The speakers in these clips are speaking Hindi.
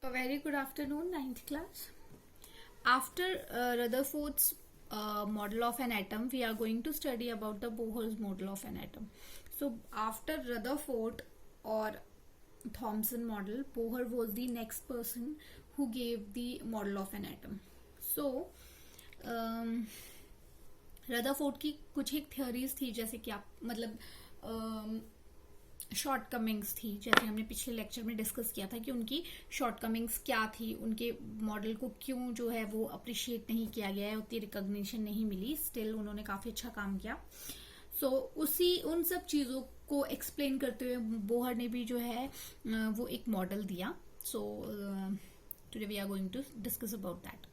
A very good afternoon, ninth class. After Rutherford's model of an atom, we are going to study about the Bohr's model of an atom. So, after Rutherford or Thomson model, Bohr was the next person who gave the model of an atom. So, Rutherford की कुछ एक थ्योरीज थी, जैसे कि आप मतलब शॉर्टकमिंग्स थी, जैसे हमने पिछले लेक्चर में डिस्कस किया था कि उनकी शॉर्टकमिंग्स क्या थी, उनके मॉडल को क्यों जो है वो अप्रिशिएट नहीं किया गया है, उतनी रिकॉग्निशन नहीं मिली, स्टिल उन्होंने काफी अच्छा काम किया. सो उसी उन सब चीजों को एक्सप्लेन करते हुए बोहर ने भी जो है वो एक मॉडल दिया. So today we are going to discuss about that.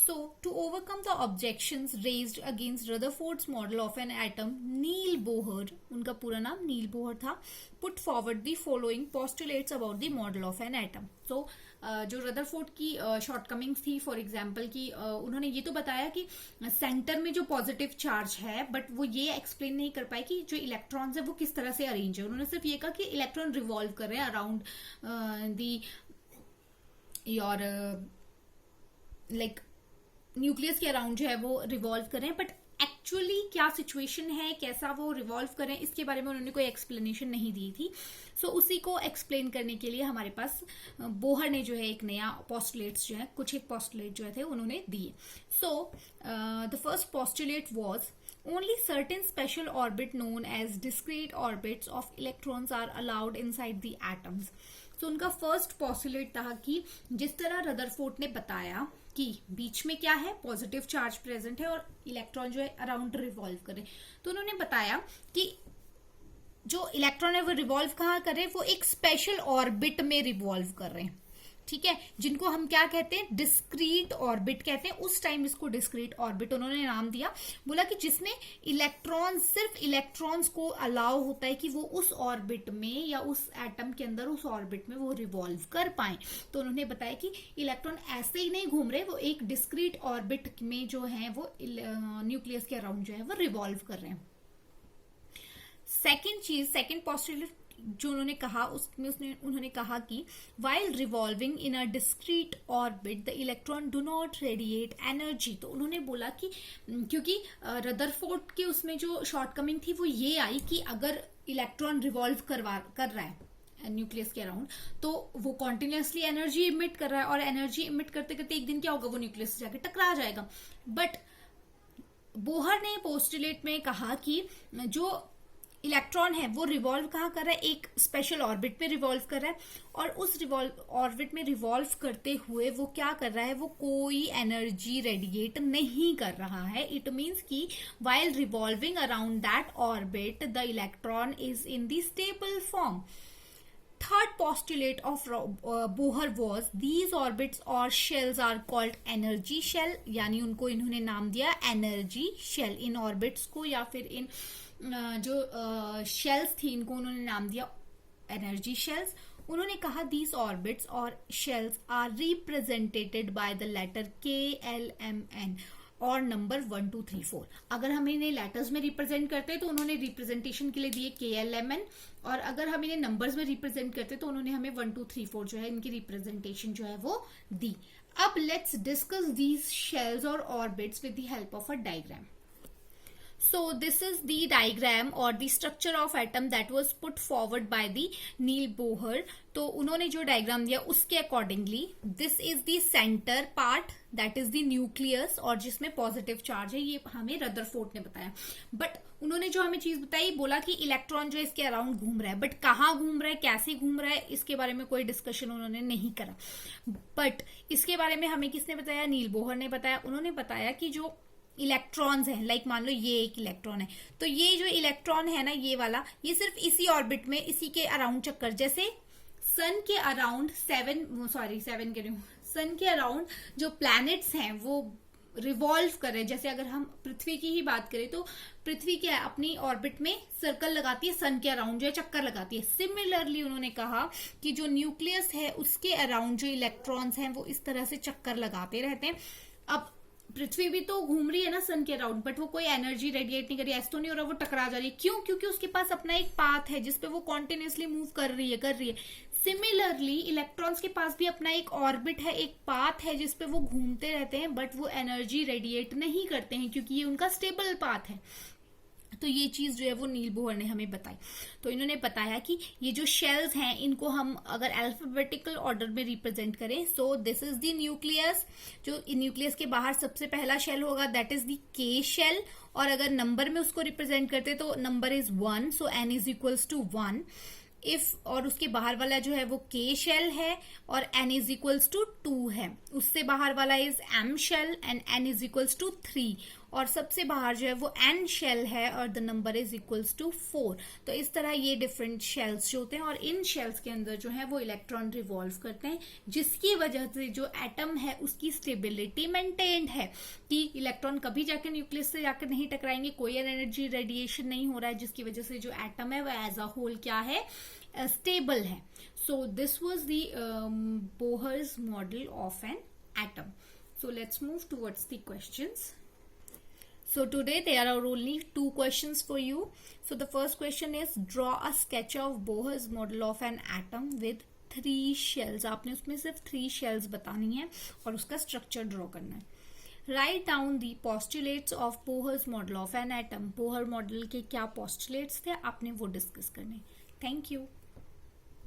So, to overcome the objections raised against Rutherford's model of an atom, Neil Bohr, उनका पूरा नाम नील बोहर था, put forward the following postulates about the model of an atom. So, जो रदरफोर्ड की शॉर्टकमिंग्स थी, फॉर एग्जाम्पल कि उन्होंने ये तो बताया कि सेंटर में जो पॉजिटिव चार्ज है, बट वो ये एक्सप्लेन नहीं कर पाए कि जो इलेक्ट्रॉन्स है वो किस तरह से अरेंज है. उन्होंने सिर्फ ये कहा कि इलेक्ट्रॉन रिवॉल्व कर रहे हैं around the your like nucleus के अराउंड जो है वो रिवॉल्व करें, बट एक्चुअली क्या सिचुएशन है, कैसा वो रिवॉल्व करें, इसके बारे में उन्होंने कोई एक्सप्लेनेशन नहीं दी थी. सो उसी को एक्सप्लेन करने के लिए हमारे पास बोहर ने जो है एक नया पोस्टुलेट्स जो है, कुछ एक पोस्टुलेट जो थे उन्होंने दिए. So the first postulate was only certain special orbit known as discrete orbits of electrons are allowed inside the atoms. तो उनका फर्स्ट पॉस्टुलेट था कि जिस तरह रदरफोर्ड ने बताया कि बीच में क्या है, पॉजिटिव चार्ज प्रेजेंट है और इलेक्ट्रॉन जो है अराउंड रिवॉल्व करे, तो उन्होंने बताया कि जो इलेक्ट्रॉन है वो रिवॉल्व कहाँ कर रहे हैं, वो एक स्पेशल ऑर्बिट में रिवॉल्व कर रहे हैं. ठीक है, जिनको हम क्या कहते हैं, डिस्क्रीट ऑर्बिट कहते हैं. उस टाइम इसको डिस्क्रीट ऑर्बिट उन्होंने नाम दिया. बोला कि जिसमें इलेक्ट्रॉन, सिर्फ इलेक्ट्रॉन्स को अलाउ होता है कि वो उस ऑर्बिट में या उस एटम के अंदर उस ऑर्बिट में वो रिवॉल्व कर पाए. तो उन्होंने बताया कि इलेक्ट्रॉन ऐसे ही नहीं घूम रहे, वो एक डिस्क्रीट ऑर्बिट में जो है वो न्यूक्लियस के अराउंड जो है वो रिवॉल्व कर रहे हैं. सेकेंड पोस्टुलेट जो उन्होंने कहा, उसमें उन्होंने कहा कि while revolving in a discrete orbit the electron do not radiate energy. तो उन्होंने बोला कि क्योंकि रदरफोर्ड के उसमें जो शॉर्टकमिंग थी वो ये आई कि अगर इलेक्ट्रॉन रिवॉल्व कर रहा है न्यूक्लियस के अराउंड, तो वो कॉन्टिन्यूसली एनर्जी इमिट कर रहा है, और एनर्जी इमिट करते करते एक दिन क्या होगा, वो न्यूक्लियस से जाके टकरा जाएगा. बट बोहर ने पोस्टुलेट में कहा कि जो इलेक्ट्रॉन है वो रिवॉल्व कहाँ कर रहा है, एक स्पेशल ऑर्बिट में रिवॉल्व कर रहा है, और उस ऑर्बिट में रिवॉल्व करते हुए वो क्या कर रहा है, वो कोई एनर्जी रेडिएट नहीं कर रहा है. इट मीन्स कि while revolving around that orbit the electron is in the stable form. Third postulate of Bohr was these orbits or shells are called energy shell, यानी उनको इन्होंने नाम दिया energy shell. इन orbits को या फिर इन जो shells थी इनको उन्होंने नाम दिया energy shells. उन्होंने कहा these orbits or shells are represented by the letter K, L, M, N और नंबर 1, 2, 3, 4. अगर हम इन्हें लेटर्स में रिप्रेजेंट करते हैं तो उन्होंने रिप्रेजेंटेशन के लिए दिए KLMN, और अगर हम इन्हें नंबर्स में रिप्रेजेंट करते हैं तो उन्होंने हमें 1, 2, 3, 4 जो है इनकी रिप्रेजेंटेशन जो है वो दी. अब लेट्स डिस्कस दीज शेल्स और orbits with the help of a diagram. So this is the diagram or the structure of atom that was put forward by the Neil Bohr. तो उन्होंने जो डायग्राम दिया उसके accordingly this is the centre part, that is the nucleus, और जिसमें पॉजिटिव चार्ज है, ये हमें रदरफोर्ड ने बताया. बट उन्होंने जो हमें चीज बताई, बोला कि इलेक्ट्रॉन जो इसके अराउंड घूम रहा है, बट कहाँ घूम रहा है, कैसे घूम रहा है, इसके बारे में कोई डिस्कशन उन्होंने नहीं करा. बट इसके बारे में हमें किसने बताया, नील बोहर ने बताया. उन्होंने बताया कि जो इलेक्ट्रॉन्स हैं, लाइक मान लो ये एक इलेक्ट्रॉन है, तो ये जो इलेक्ट्रॉन है ना, ये वाला, ये सिर्फ इसी ऑर्बिट में, इसी के अराउंड चक्कर, जैसे सन के अराउंड सन के अराउंड जो प्लैनेट्स हैं वो रिवॉल्व कर रहे हैं. जैसे अगर हम पृथ्वी की ही बात करें तो पृथ्वी क्या है, अपनी ऑर्बिट में सर्कल लगाती है, सन के अराउंड जो है चक्कर लगाती है. सिमिलरली उन्होंने कहा कि जो न्यूक्लियस है उसके अराउंड जो इलेक्ट्रॉन्स हैं वो इस तरह से चक्कर लगाते रहते हैं. अब पृथ्वी भी तो घूम रही है ना सन के अराउंड, बट वो कोई एनर्जी रेडिएट नहीं कर रही है, ऐसा तो नहीं हो रहा वो टकरा जा रही है. क्यों? क्योंकि उसके पास अपना एक पाथ है जिसपे वो कॉन्टिन्यूसली मूव कर रही है. सिमिलरली इलेक्ट्रॉन्स के पास भी अपना एक ऑर्बिट है, एक पाथ है जिसपे वो घूमते रहते हैं, बट वो एनर्जी रेडिएट नहीं करते हैं क्योंकि ये उनका स्टेबल पाथ है। तो ये चीज जो है वो नील बोहर ने हमें बताई। तो इन्होंने बताया कि ये जो शेल्स हैं इनको हम अगर अल्फाबेटिकल ऑर्डर में रिप्रेजेंट करें, so this is the nucleus. जो न्यूक्लियस के बाहर सबसे पहला शेल होगा that is the K shell, और अगर नंबर में उसको रिप्रेजेंट करते तो number is 1, so n is equals to 1। If और उसके बाहर वाला जो है वो के शेल है और n इज इक्वल्स टू 2 है। उससे बाहर वाला is m shell and n is equals to 3, और सबसे बाहर जो है वो n शेल है और the number is equals to 4। तो इस तरह ये डिफरेंट शेल्स जो होते हैं, और इन शेल्स के अंदर जो है वो इलेक्ट्रॉन रिवॉल्व करते हैं, जिसकी वजह से जो एटम है उसकी स्टेबिलिटी मेंटेन्ड है कि इलेक्ट्रॉन कभी जाकर न्यूक्लियस से जाकर नहीं टकराएंगे, कोई एनर्जी रेडिएशन नहीं हो रहा है, जिसकी वजह से जो एटम है वो एज अ होल क्या है, स्टेबल है। So this was the Bohr's model of an atom. So let's move towards the questions. So today there are only 2 questions for you. So the first question is, draw a sketch of Bohr's model of an atom with 3 shells. आपने उसमें सिर्फ 3 shells बतानी है और उसका structure draw करना है। Write down the postulates of Bohr's model of an atom. Bohr model के क्या postulates थे आपने वो discuss करने। Thank you.